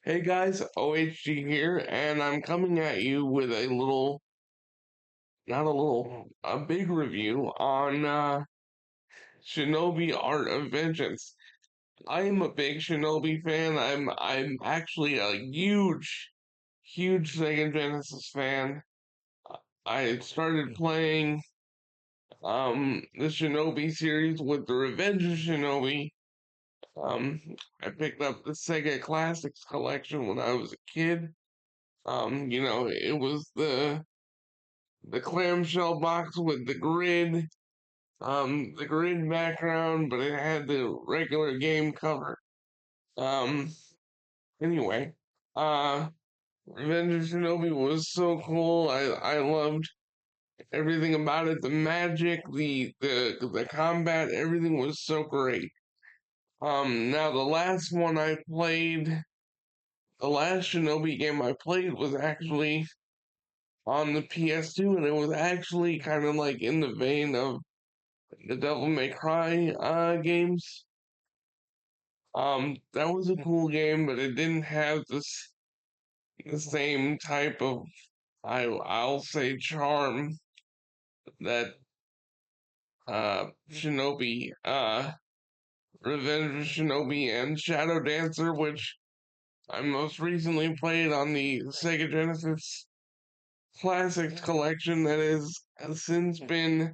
Hey guys, OHG here, and I'm coming at you with a little, not a little, a big review on Shinobi Art of Vengeance. I am a big Shinobi fan. I'm actually a huge Sega Genesis fan. I started playing the Shinobi series with the Revenge of Shinobi. Um, I picked up the Sega Classics collection when I was a kid. It was the clamshell box with the grid background, but it had the regular game cover. Um, anyway, uh, Revenge of Shinobi was so cool. I loved everything about it. The magic, the combat, everything was so great. Now the last one I played, the last Shinobi game I played was actually on the PS2, and it was actually kind of like in the vein of the Devil May Cry games. That was a cool game, but it didn't have the same type of I'll say charm that Shinobi Revenge of Shinobi and Shadow Dancer, which I most recently played on the Sega Genesis Classics collection that has since been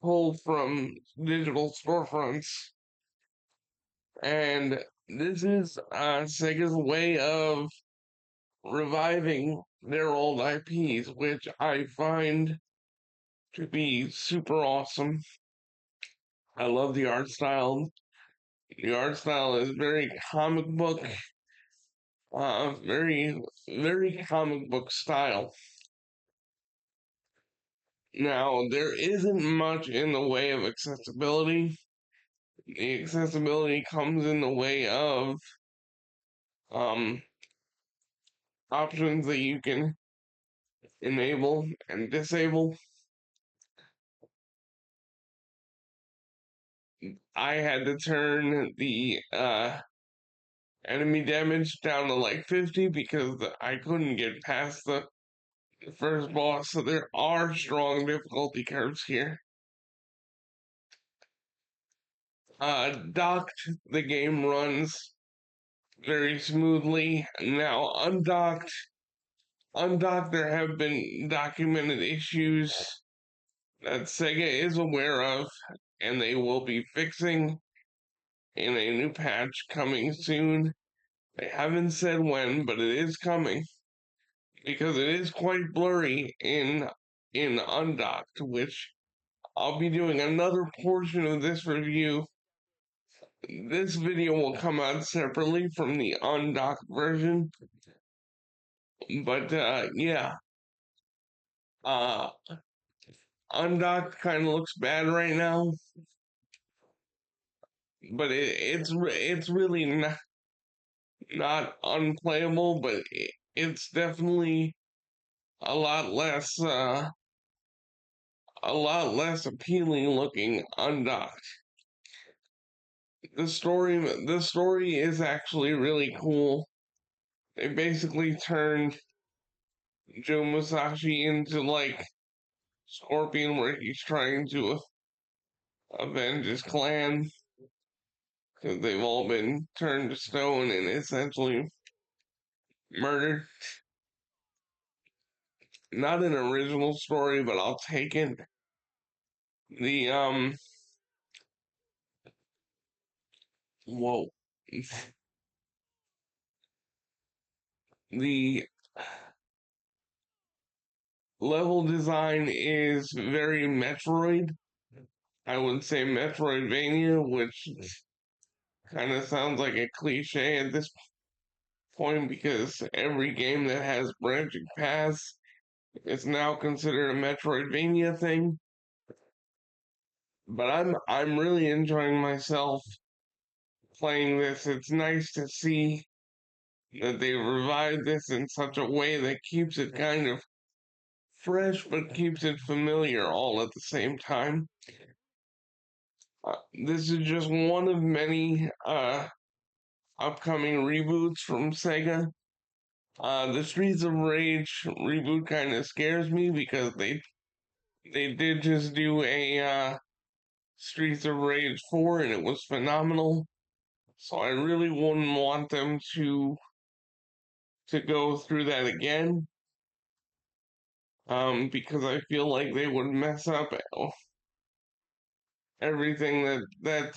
pulled from digital storefronts. And this is Sega's way of reviving their old IPs, which I find to be super awesome. I love the art style. The art style is very comic book, very comic book style. Now, there isn't much in the way of accessibility. The accessibility comes in the way of um, options that you can enable and disable. I had to turn the enemy damage down to like 50 because I couldn't get past the first boss, so there are strong difficulty curves here. Docked, the game runs very smoothly. Now, undocked, there have been documented issues that Sega is aware of, and they will be fixing in a new patch coming soon. They haven't said when, but it is coming because it is quite blurry in undocked, which I'll be doing another portion of this review. This video will come out separately from the undocked version, but yeah, uh, undocked kind of looks bad right now, but it's really not unplayable, but it's definitely a lot less appealing looking undocked. The story is actually really cool. They basically turned Joe Musashi into like Scorpion, where he's trying to avenge his clan because they've all been turned to stone and essentially murdered. Not an original story, but I'll take it. The whoa, the level design is very Metroid. I would say Metroidvania, which kind of sounds like a cliche at this point because every game that has branching paths is now considered a Metroidvania thing. But I'm really enjoying myself playing this. It's nice to see that they revived this in such a way that keeps it kind of fresh but keeps it familiar all at the same time. This is just one of many upcoming reboots from Sega. The Streets of Rage reboot kind of scares me because they did just do a Streets of Rage 4 and it was phenomenal. So I really wouldn't want them to go through that again. Because I feel like they would mess up everything that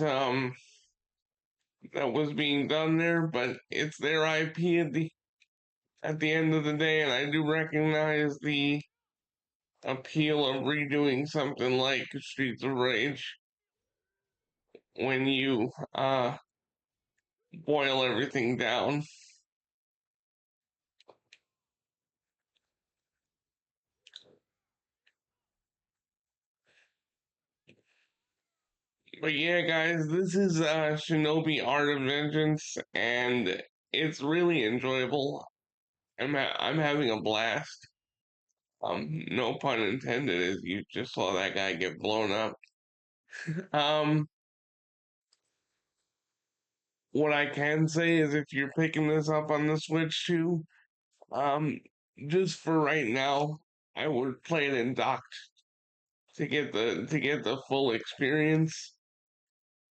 was being done there, but it's their IP at the end of the day, and I do recognize the appeal of redoing something like Streets of Rage when you boil everything down. But yeah, guys, this is Shinobi Art of Vengeance, and it's really enjoyable. I'm having a blast. No pun intended, as you just saw that guy get blown up. Um, what I can say is if you're picking this up on the Switch too, um, just for right now, I would play it in docked to get the full experience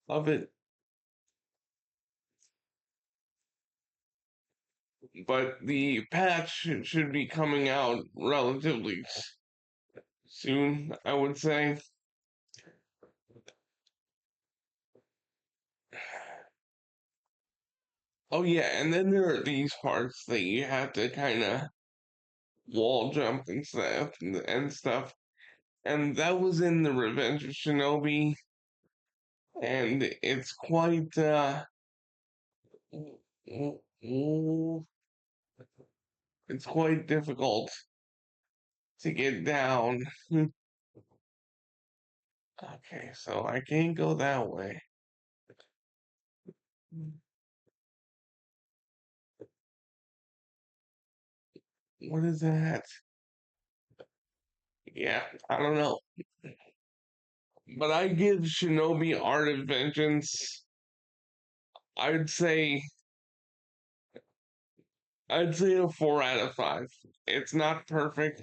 of it. But the patch should be coming out relatively soon, I would say. Oh yeah, and then there are these parts that you have to kind of wall jump and stuff. And that was in the Revenge of Shinobi, and it's quite it's quite difficult to get down. Okay, so I can't go that way. What is that? Yeah, I don't know. But I give Shinobi Art of Vengeance, I'd say I'd say a 4 out of 5. It's not perfect,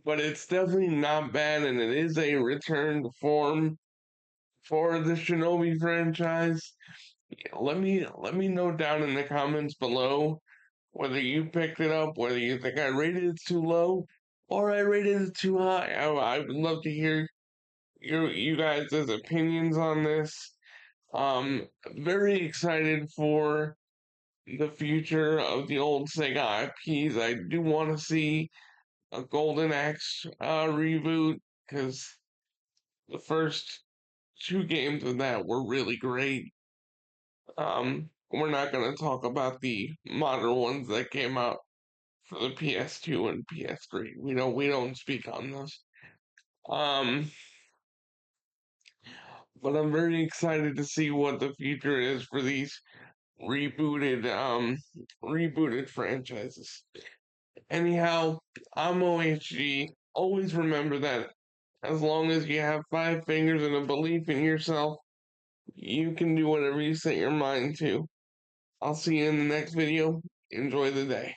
but it's definitely not bad, and it is a return to form for the Shinobi franchise. Yeah, let me know down in the comments below whether you picked it up, whether you think I rated it too low or I rated it too high. I would love to hear you guys' opinions on this. Very excited for the future of the old Sega IPs. I do want to see a Golden Axe reboot because the first two games of that were really great. We're not going to talk about the modern ones that came out for the PS2 and PS3. We don't speak on those. Um, but I'm very excited to see what the future is for these rebooted rebooted franchises. Anyhow, I'm OHG. Always remember that as long as you have 5 fingers and a belief in yourself, you can do whatever you set your mind to. I'll see you in the next video. Enjoy the day.